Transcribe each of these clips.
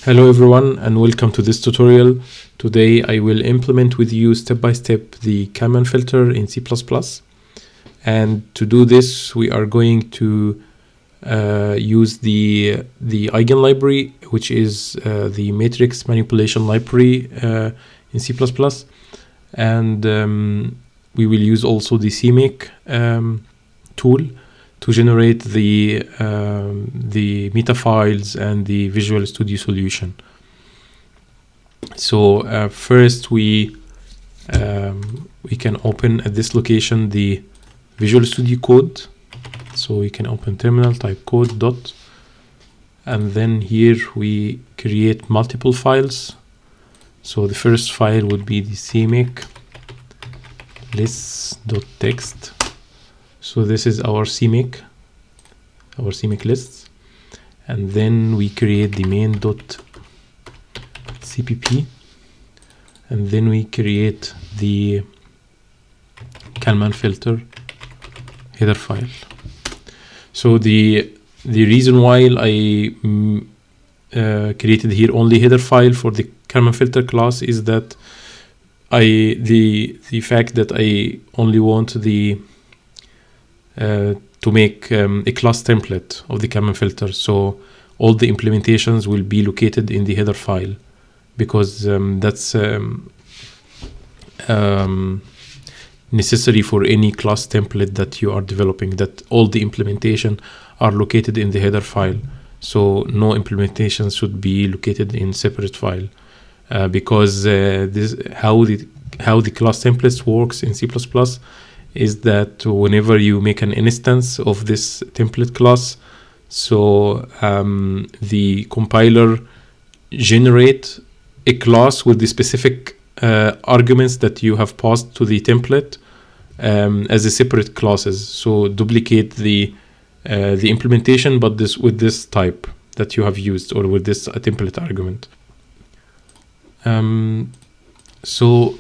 Hello everyone and welcome to this tutorial. Today I will implement with you step by step the KalmanFilter in C++. And to do this we are going to use the Eigen library, which is the matrix manipulation library in C++. And we will use also the CMake tool to generate the meta files and the Visual Studio solution. So first we can open at this location the Visual Studio code. So we can open terminal, type code dot, and then here we create multiple files. So the first file would be the CMake lists.txt. So this is our CMake lists, and then we create the main.cpp, and then we create the KalmanFilter header file. So the reason why I created here only header file for the KalmanFilter class is that the fact that I only want the to make a class template of the KalmanFilter, so all the implementations will be located in the header file, because that's necessary for any class template that you are developing, that all the implementation are located in the header file. So no implementations should be located in separate file, because this how the class templates works in C++ is that whenever you make an instance of this template class, so the compiler generate a class with the specific arguments that you have passed to the template as a separate classes. So duplicate the implementation, but with this type that you have used, or with this template argument. So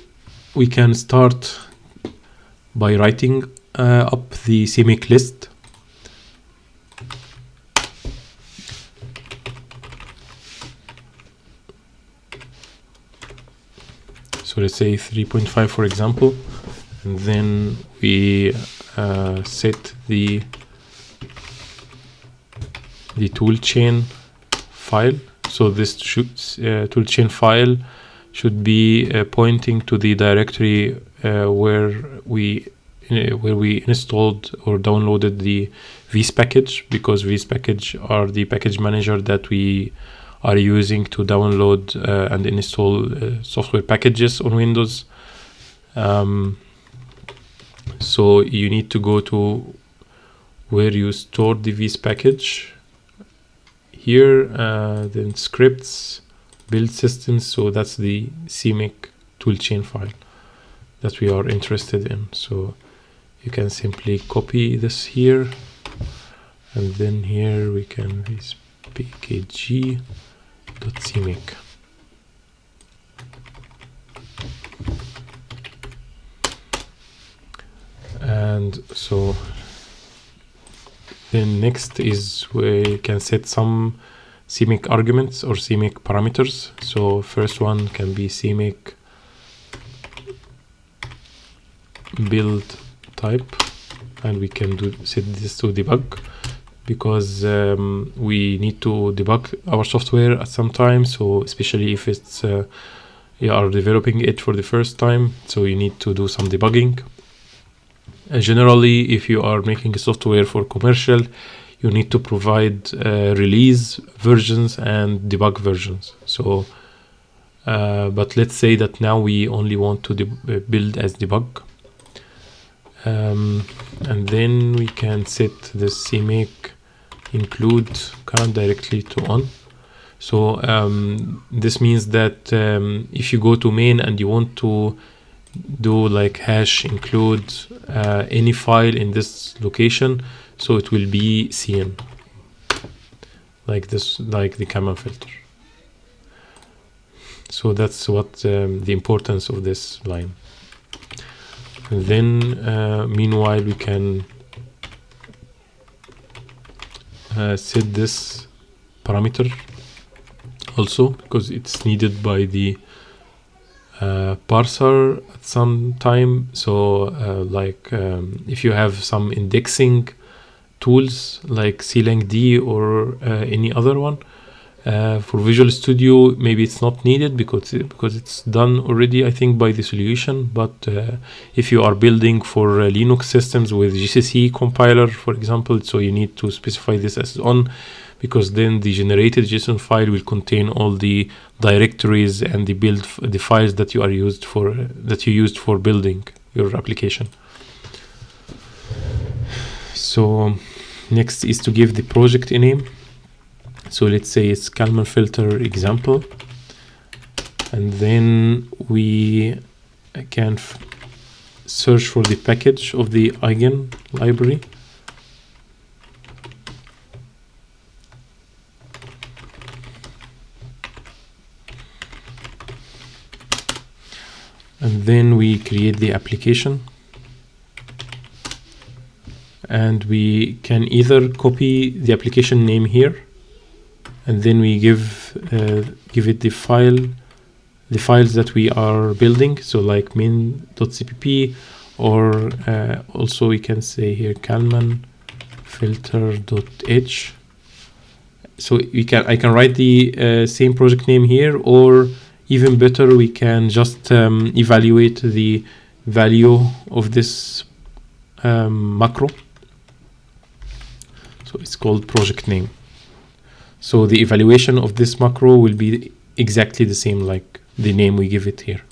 we can start by writing up the CMake list. So let's say 3.5 for example, and then we set the toolchain file. So this toolchain file should be pointing to the directory where we installed or downloaded the vs package, because vs package are the package manager that we are using to download and install software packages on Windows. So you need to go to where you stored the vs package. Here then scripts, build systems. So that's the CMake toolchain file that we are interested in. So you can simply copy this here, and then here we can use pkg.cmake. And so then next is we can set some CMake arguments or CMake parameters. So first one can be CMake build type, and we can set this to debug, because we need to debug our software at some time. So especially if it's you are developing it for the first time, so you need to do some debugging. Generally, if you are making a software for commercial, you need to provide release versions and debug versions. So but let's say that now we only want to build as debug. And then we can set the CMake include current directly to on. So this means that if you go to main and you want to do like hash include any file in this location, so it will be CN, like this, like the KalmanFilter. So that's what the importance of this line. And then meanwhile we can set this parameter also, because it's needed by the parser at some time. So if you have some indexing tools like CLangD or any other one, for Visual Studio maybe it's not needed because it's done already, I think, by the solution. But if you are building for Linux systems with GCC compiler, for example, so you need to specify this as on, because then the generated JSON file will contain all the directories and the files that you used for building your application. So next is to give the project a name. So let's say it's KalmanFilter example, and then we can search for the package of the Eigen library. And then we create the application, and we can either copy the application name here, and then we give it the files that we are building, so like main.cpp, or also we can say here kalman-filter.h. So I can write the same project name here, or even better, we can just evaluate the value of this macro. So it's called project name. So the evaluation of this macro will be exactly the same like the name we give it here.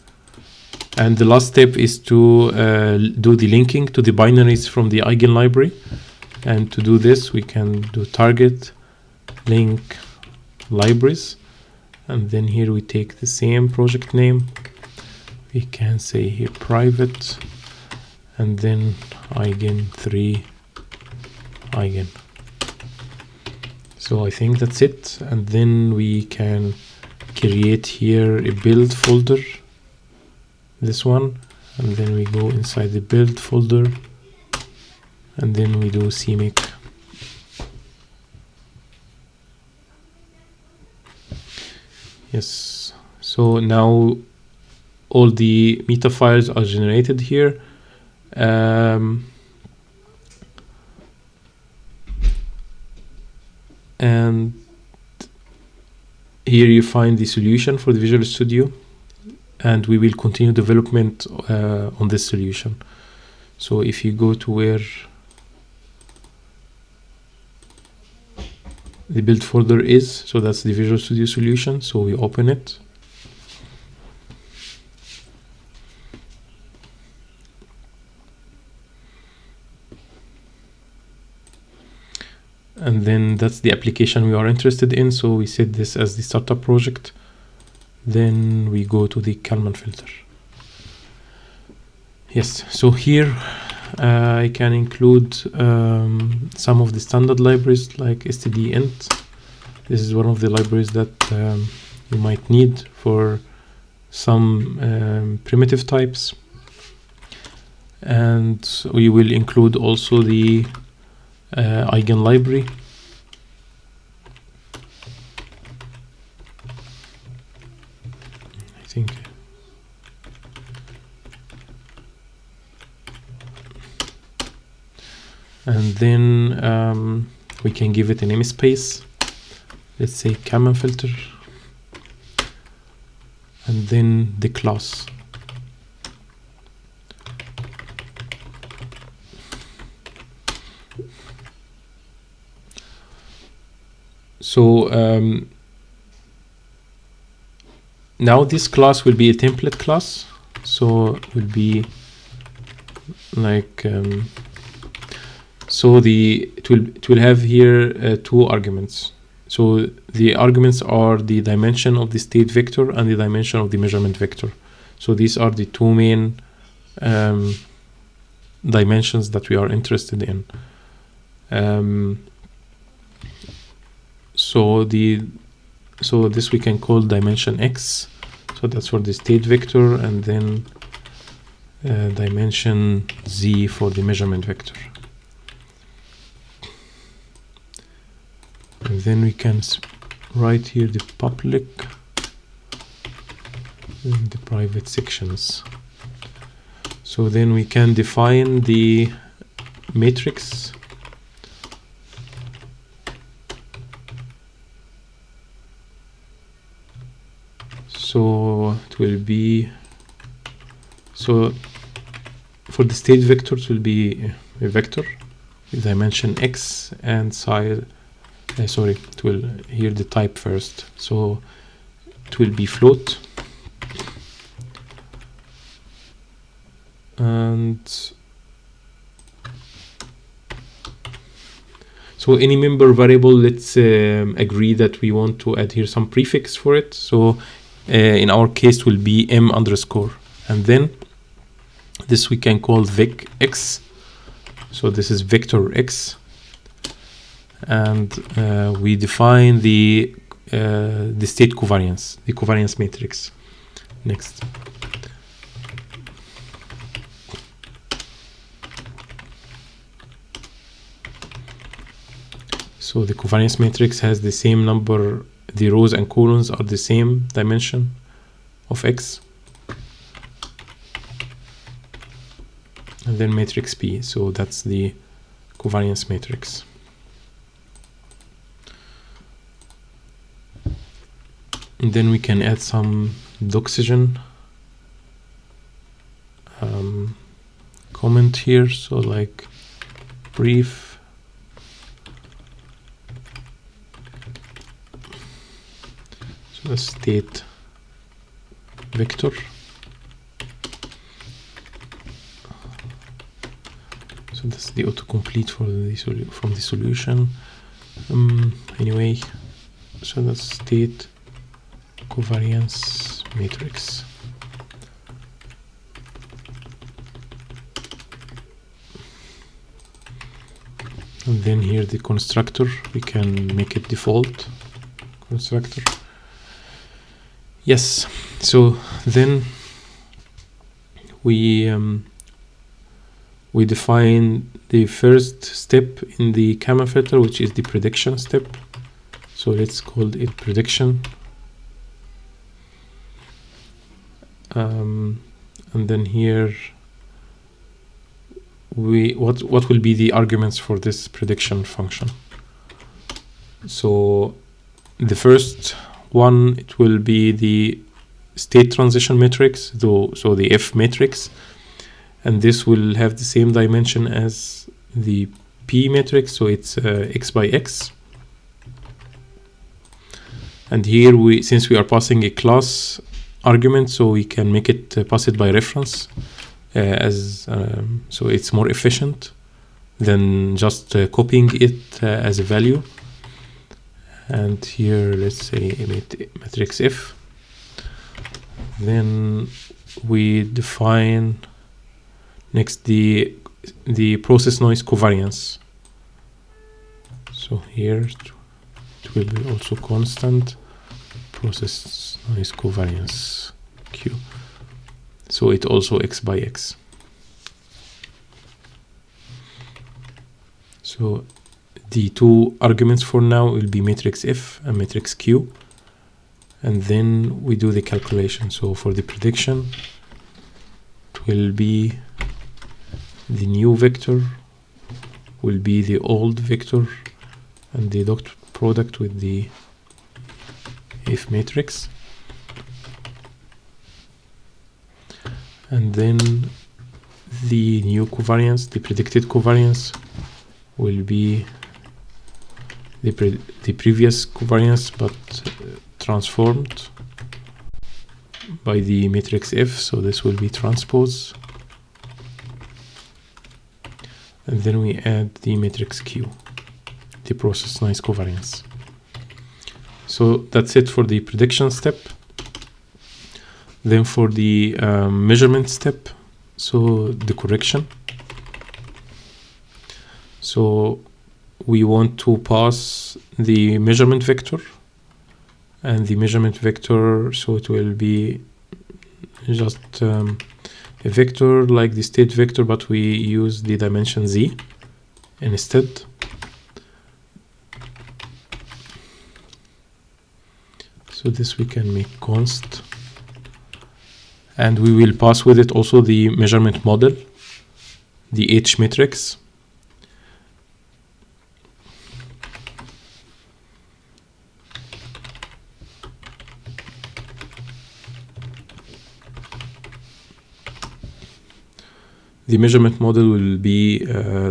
And the last step is to do the linking to the binaries from the Eigen library. And to do this, we can do target link libraries. And then here we take the same project name. We can say here private, and then Eigen 3 Eigen. So I think that's it. And then we can create here a build folder, this one, and then we go inside the build folder, and then we do CMake. Yes, so now all the meta files are generated here. And here you find the solution for the Visual Studio, and we will continue development on this solution. So if you go to where the build folder is, so that's the Visual Studio solution. So we open it. And then that's the application we are interested in. So we set this as the startup project. Then we go to the KalmanFilter. Yes, so here I can include some of the standard libraries like stdint. This is one of the libraries that you might need for some primitive types. And we will include also the Eigen library. I think. And then we can give it a namespace. Let's say KalmanFilter. And then the class. So now this class will be a template class. So it will be like it will have here two arguments. So the arguments are the dimension of the state vector and the dimension of the measurement vector. So these are the two main dimensions that we are interested in. So this we can call dimension x. So that's for the state vector, and then dimension z for the measurement vector. And then we can write here the public and the private sections. So then we can define the matrix. So it will be, so for the state vector it will be a vector with dimension x and size, sorry, it will here the type first, so it will be float, and so any member variable, let's agree that we want to add here some prefix for it. So in our case will be m underscore, and then this we can call vec x. So this is vector x, and we define the state covariance, the covariance matrix. Next. So the covariance matrix has the same number, the rows and columns are the same dimension of x. And then matrix P, so that's the covariance matrix. And then we can add some doxygen comment here, so like brief. So the state vector. So that's the autocomplete for the from the solution. Anyway, so that's state covariance matrix. And then here the constructor, we can make it default constructor. Yes, so then we define the first step in the KalmanFilter, which is the prediction step. So let's call it prediction. And then here what will be the arguments for this prediction function. So the first one, it will be the state transition matrix, so the F matrix, and this will have the same dimension as the P matrix, so it's x by x. And here since we are passing a class argument, so we can make it pass it by reference, so it's more efficient than just copying it as a value. And here let's say matrix F. Then we define next the process noise covariance. So here it will be also constant process noise covariance Q. So it also x by x. So the two arguments for now will be matrix F and matrix Q, and then we do the calculation. So for the prediction, it will be the new vector will be the old vector and the dot product with the F matrix. And then the new covariance, the predicted covariance, will be the previous covariance but transformed by the matrix F, so this will be transpose. And then we add the matrix Q, the process noise covariance. So that's it for the prediction step. Then for the measurement step, so the correction. So we want to pass the measurement vector, and the measurement vector, so it will be just a vector like the state vector, but we use the dimension z instead. So this we can make const, and we will pass with it also the measurement model, the H matrix. The measurement model will be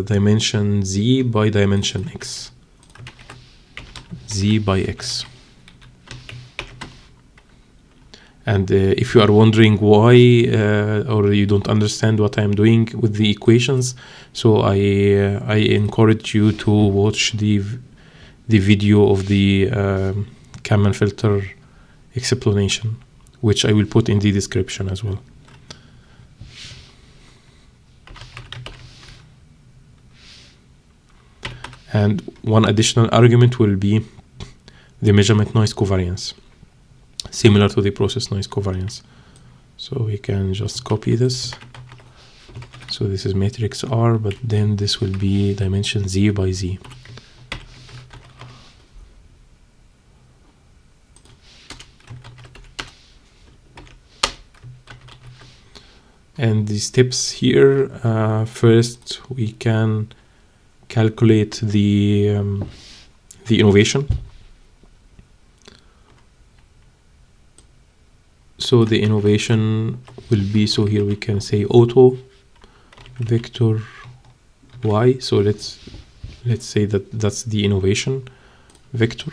dimension z by dimension x, z by x. And if you are wondering why or you don't understand what I'm doing with the equations, so I encourage you to watch the video of the KalmanFilter explanation, which I will put in the description as well. And one additional argument will be the measurement noise covariance, similar to the process noise covariance. So we can just copy this. So this is matrix R, but then this will be dimension z by z. And the steps here, first we can calculate the innovation. So the innovation will be, so here we can say auto vector y. So let's say that that's the innovation vector,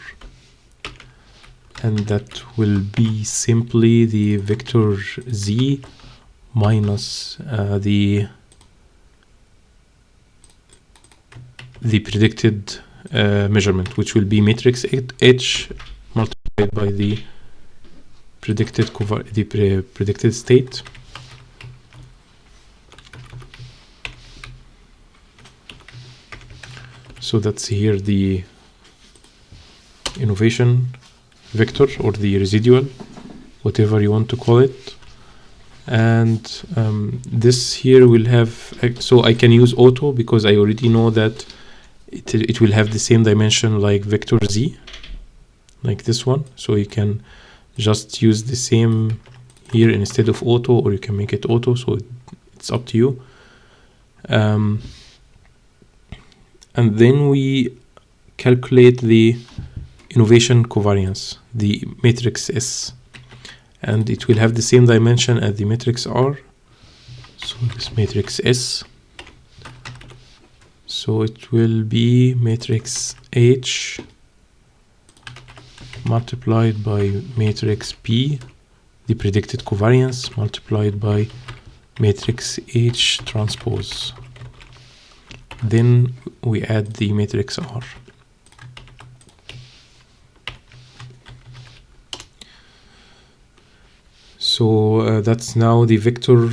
and that will be simply the vector z minus the predicted measurement, which will be matrix H multiplied by the predicted state. So that's here the innovation vector, or the residual, whatever you want to call it. And this here will have, so I can use auto because I already know that it will have the same dimension like vector z, like this one. So you can just use the same here instead of auto, or you can make it auto, so it's up to you. And then we calculate the innovation covariance, the matrix S, and it will have the same dimension as the matrix R. So this matrix S, so it will be matrix H multiplied by matrix P, the predicted covariance, multiplied by matrix H transpose. Then we add the matrix R. So that's now the vector,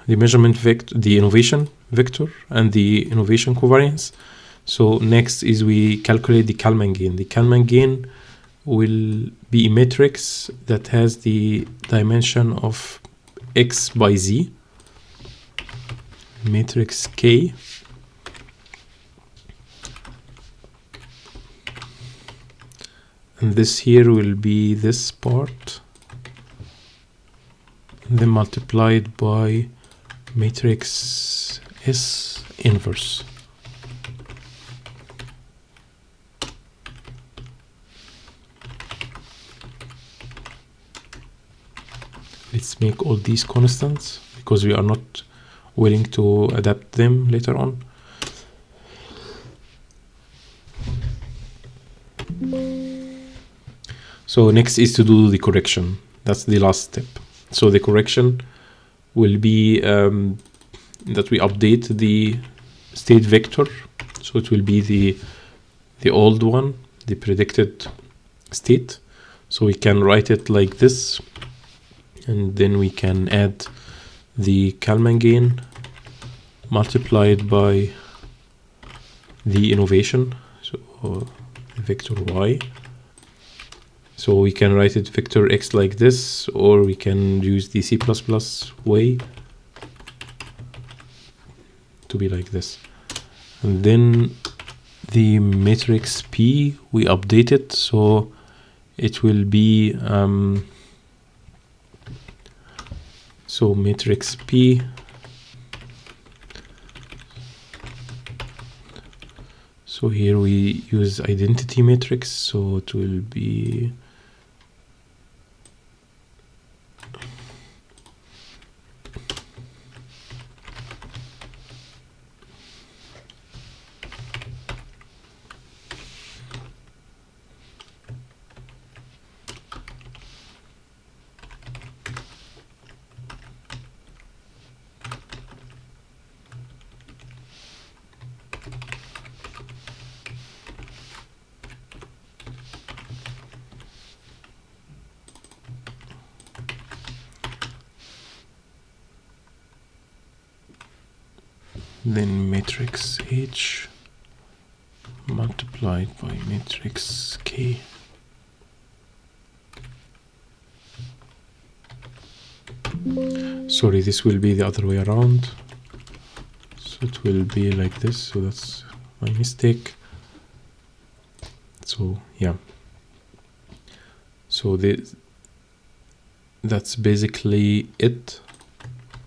the measurement vector, the innovation vector, and the innovation covariance. So next is we calculate the Kalman gain. The Kalman gain will be a matrix that has the dimension of x by z, matrix K. And this here will be this part, then multiplied by matrix S inverse. Let's make all these constants because we are not willing to adapt them later on. So next is to do the correction. That's the last step. So the correction will be that we update the state vector. So it will be the old one, the predicted state. So we can write it like this, and then we can add the Kalman gain multiplied by the innovation, so vector y. So we can write it vector x like this, or we can use the C++ way to be like this. And then the matrix P, we update it, so it will be so matrix P. So here we use identity matrix, so it will be then matrix H multiplied by matrix K. Sorry, this will be the other way around. So it will be like this. So that's my mistake. So yeah. So that's basically it.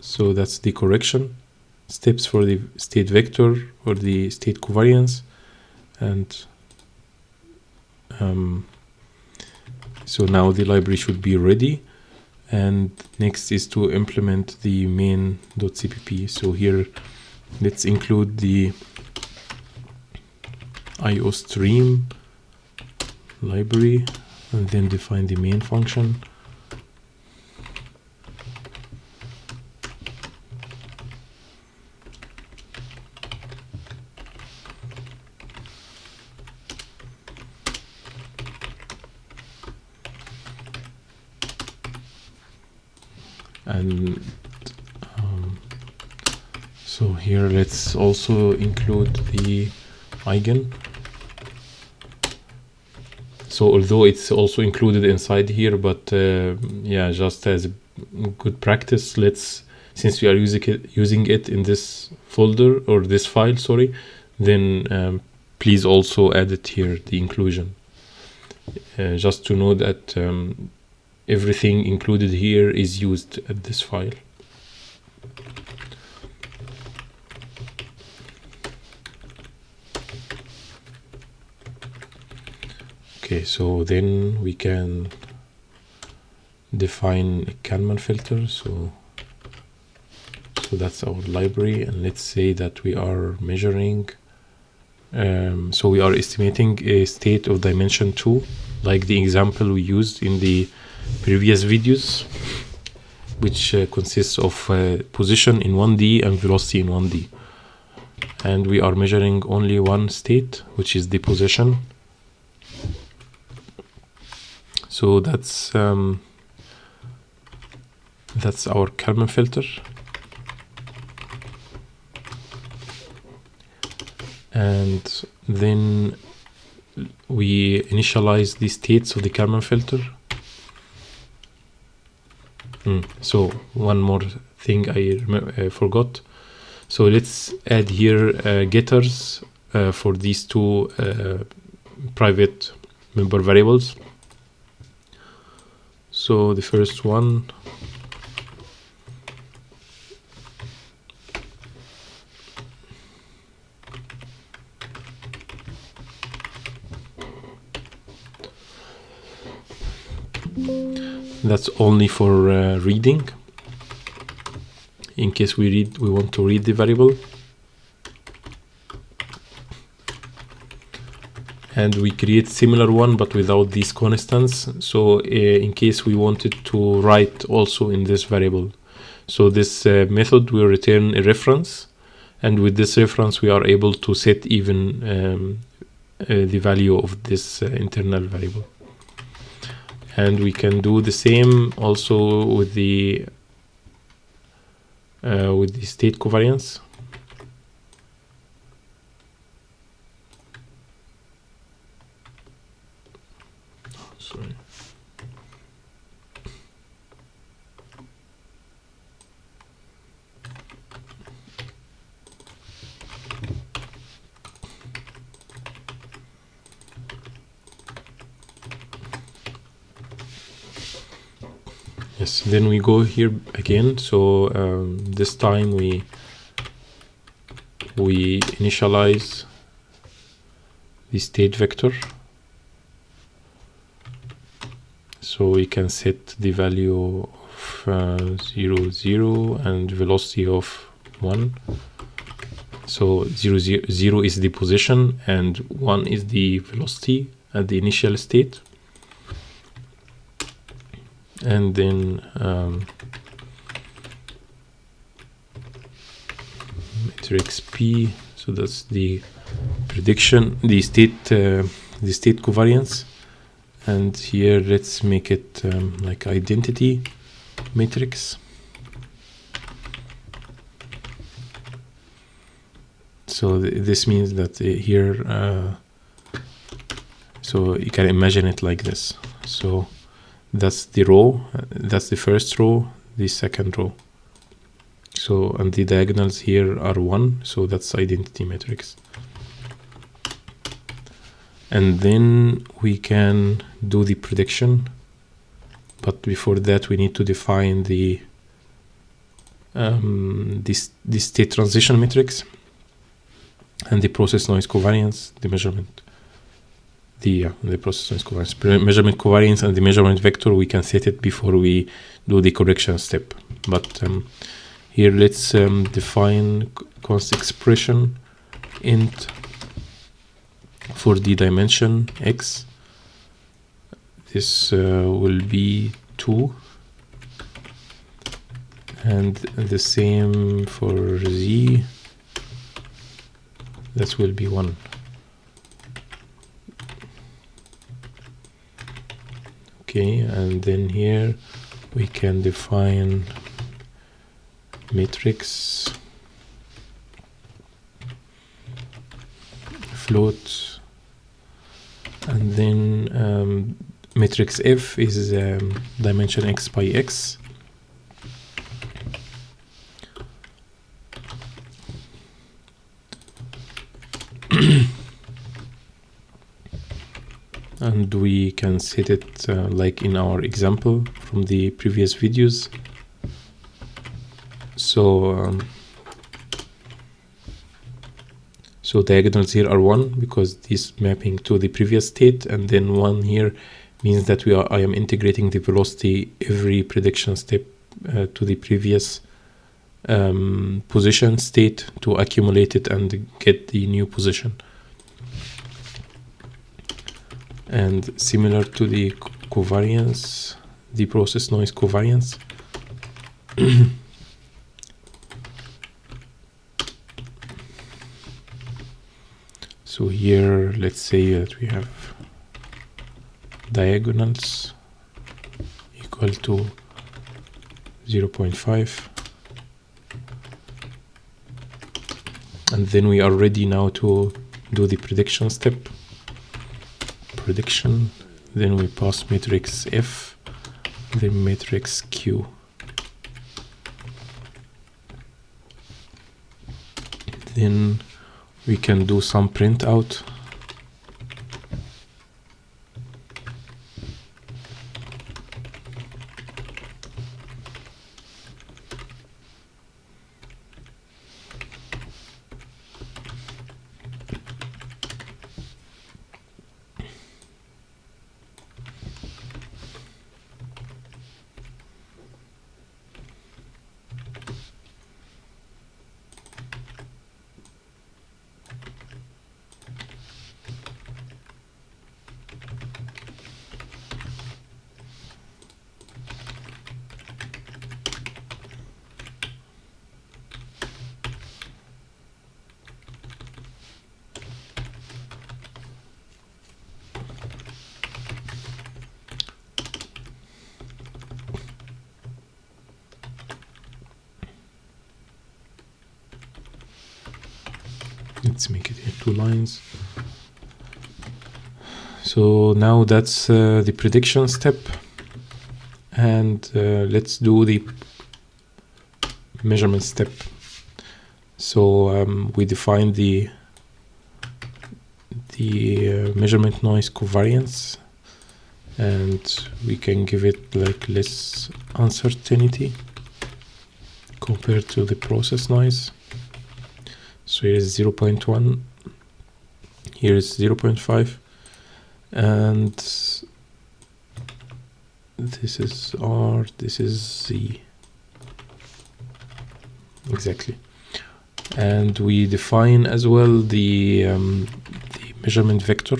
So that's the correction steps for the state vector or the state covariance. And so now the library should be ready. And next is to implement the main.cpp. So here, let's include the IO stream library and then define the main function. And so here let's also include the Eigen. So although it's also included inside here, but yeah, just as a good practice, since we are using it in this folder or this file, sorry, then please also add it here, the inclusion, just to know that everything included here is used at this file. Okay, so then we can define a KalmanFilter. So that's our library, and let's say that we are measuring. So we are estimating a state of dimension 2, like the example we used in the previous videos, which consists of position in 1D and velocity in 1D. And we are measuring only one state, which is the position. So that's our KalmanFilter. And then we initialize the states of the KalmanFilter. So one more thing I forgot. So let's add here getters for these two private member variables. So the first one, that's only for reading, in case we want to read the variable. And we create similar one but without these constants, so in case we wanted to write also in this variable. So this method will return a reference, and with this reference we are able to set even the value of this internal variable. And we can do the same also with the state covariance. Sorry. Yes, then we go here again. So this time we initialize the state vector. So we can set the value of 0, 0 and velocity of 1. So 0, 0, 0 is the position and 1 is the velocity at the initial state. And then matrix P, so that's the prediction, the state covariance. And here let's make it like identity matrix. So this means that here, so you can imagine it like this. So that's the row, that's the first row, the second row. So, and the diagonals here are 1, so that's identity matrix. And then we can do the prediction, but before that we need to define the state transition matrix and the process noise covariance, the measurement. The process noise covariance, measurement covariance, and the measurement vector, we can set it before we do the correction step. But here let's define const expression int for the dimension x. This will be 2, and the same for z, that will be 1. Okay, and then here we can define matrix float, and then matrix F is dimension x by x. And we can set it like in our example from the previous videos. So so diagonals here are 1 because this mapping to the previous state, and then 1 here means that I am integrating the velocity every prediction step to the previous position state to accumulate it and get the new position. And similar to the covariance, the process noise covariance. So here, let's say that we have diagonals equal to 0.5. And then we are ready now to do the prediction step. Prediction, then we pass matrix F, then matrix Q. Then we can do some print out. Let's make it here 2 lines. So now that's the prediction step, and let's do the measurement step. So we define the measurement noise covariance, and we can give it like less uncertainty compared to the process noise. So here is 0.1, here is 0.5, and this is R, this is Z. Exactly. And we define as well the measurement vector.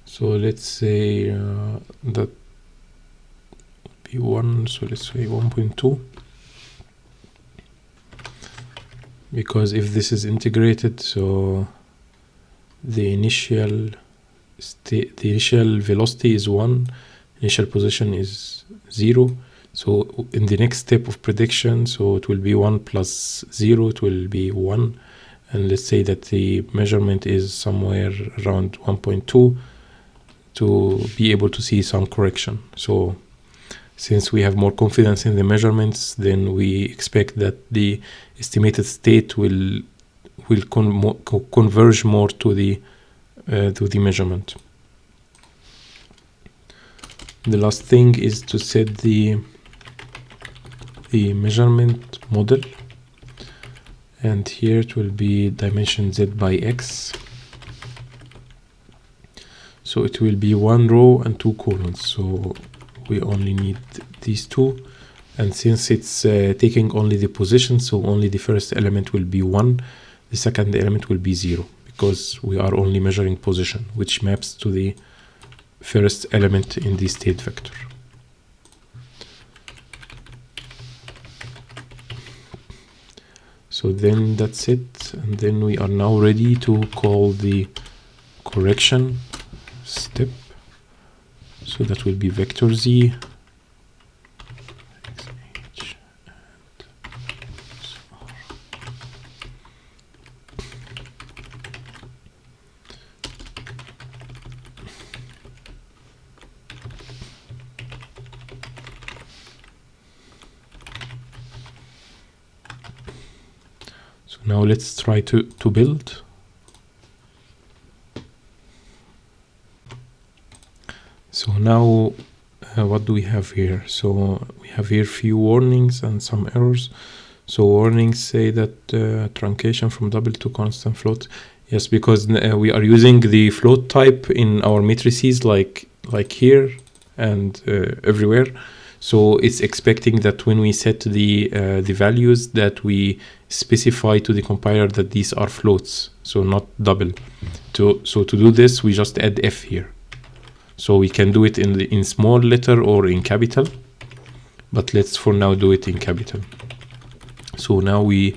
So let's say that would be 1, so let's say 1.2, because if this is integrated, so the initial state, the initial velocity is 1, initial position is 0. So in the next step of prediction, so it will be 1 plus 0, it will be 1, and let's say that the measurement is somewhere around 1.2 to be able to see some correction. So since we have more confidence in the measurements, then we expect that the estimated state will converge more to the measurement. The last thing is to set the measurement model, and here it will be dimension z by x. So it will be 1 row and 2 columns. So we only need these two. And since it's taking only the position, so only the first element will be 1, the second element will be 0, because we are only measuring position, which maps to the first element in the state vector. So then that's it. And then we are now ready to call the correction step. So that will be vector z. So now let's try to build. So now what do we have here? So we have here few warnings and some errors. So warnings say that truncation from double to constant float. Yes, because we are using the float type in our matrices like here and everywhere. So it's expecting that when we set the values that we specify to the compiler that these are floats, so not double. So to do this, we just add f here. So we can do it in small letter or in capital, but let's for now do it in capital. So now we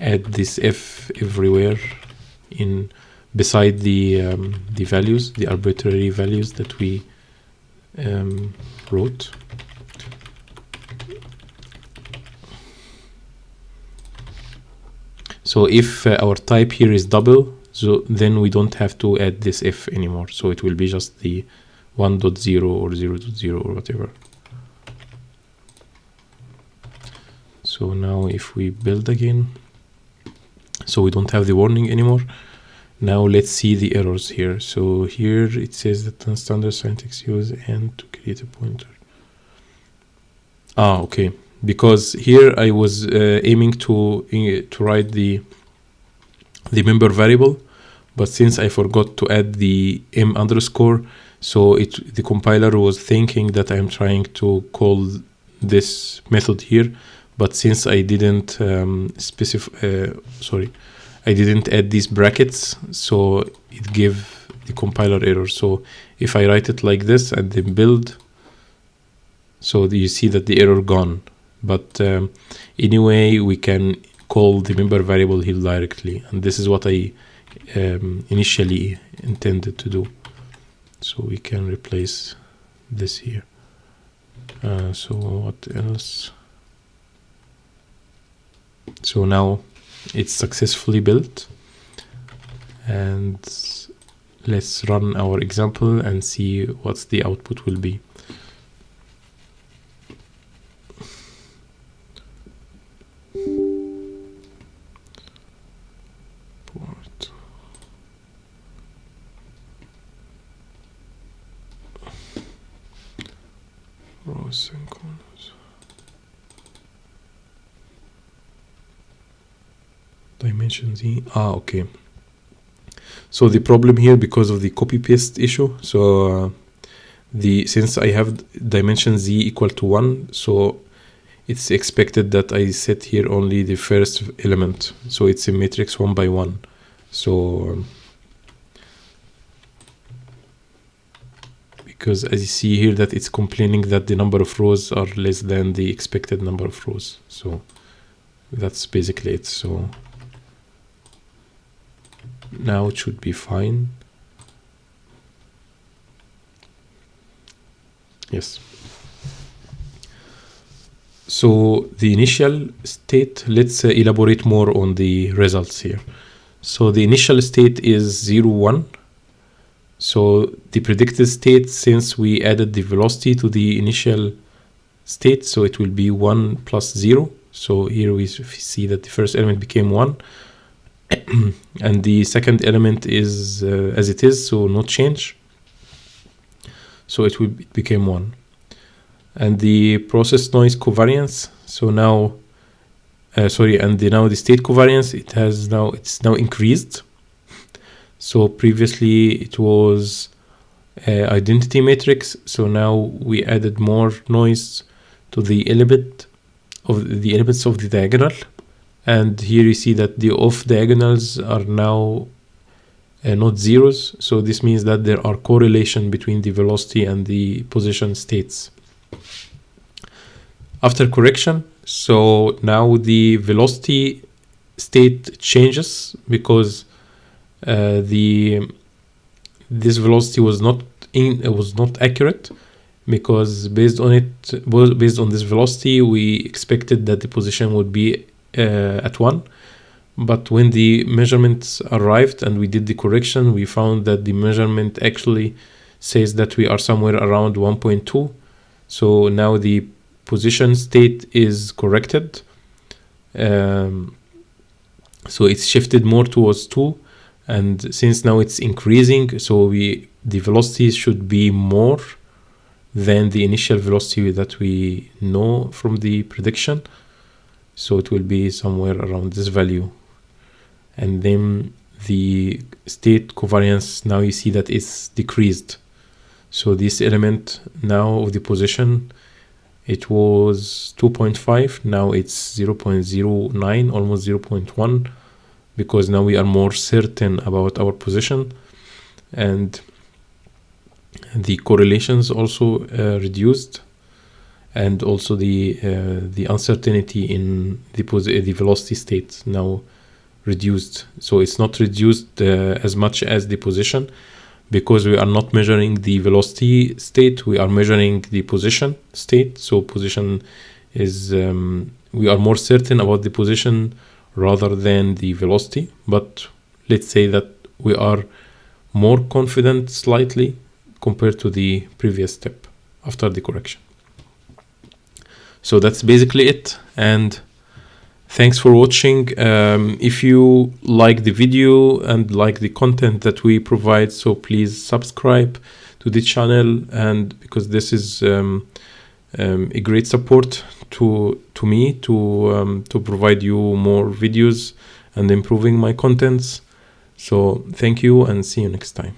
add this f everywhere in beside the values, the arbitrary values that we wrote. So if our type here is double, so then we don't have to add this f anymore. So it will be just the 1.0 or 0.0 or whatever. So now if we build again, so we don't have the warning anymore. Now let's see the errors here. So here it says that non-standard syntax use and to create a pointer. Okay. Because here I was aiming to write the member variable, but since I forgot to add the m underscore, so the compiler was thinking that I'm trying to call this method here, but since I didn't I didn't add these brackets, so it gave the compiler error. So if I write it like this and then build, so you see that the error gone. But anyway, we can call the member variable here directly, and this is what I initially intended to do. So we can replace this here. So what else? So now it's successfully built. And let's run our example and see what the output will be. Port. Rows and columns. Dimension Z. Okay. So the problem here, because of the copy paste issue, so since I have dimension Z equal to 1, so it's expected that I set here only the first element. So it's a matrix 1 by 1. So because as you see here that it's complaining that the number of rows are less than the expected number of rows. So that's basically it. So now it should be fine. Yes. So the initial state, let's elaborate more on the results here. So the initial state is 0, 1. So the predicted state, since we added the velocity to the initial state, so it will be 1 plus 0. So here we see that the first element became 1. And the second element is as it is, so no change. So it became 1. And the process noise covariance, so now now the state covariance, it's now increased. So previously it was identity matrix, so now we added more noise to the elements of the diagonal. And here you see that the off diagonals are now not zeros. So this means that there are correlation between the velocity and the position states. After correction, so now the velocity state changes because this velocity was not accurate, because based on this velocity we expected that the position would be at 1, but when the measurements arrived and we did the correction, we found that the measurement actually says that we are somewhere around 1.2. So now the position state is corrected, so it's shifted more towards 2, and since now it's increasing, so the velocity should be more than the initial velocity that we know from the prediction. So it will be somewhere around this value. And then the state covariance, now you see that it's decreased. So this element now of the position, it was 2.5, now it's 0.09, almost 0.1, because now we are more certain about our position. And the correlations also reduced, and also the uncertainty in the velocity state now reduced. So it's not reduced as much as the position, because we are not measuring the velocity state, we are measuring the position state. So position is we are more certain about the position rather than the velocity, but let's say that we are more confident slightly compared to the previous step after the correction. So that's basically it, and thanks for watching. If you like the video and like the content that we provide, so please subscribe to the channel, and because this is a great support to me to provide you more videos and improving my contents. So thank you, and see you next time.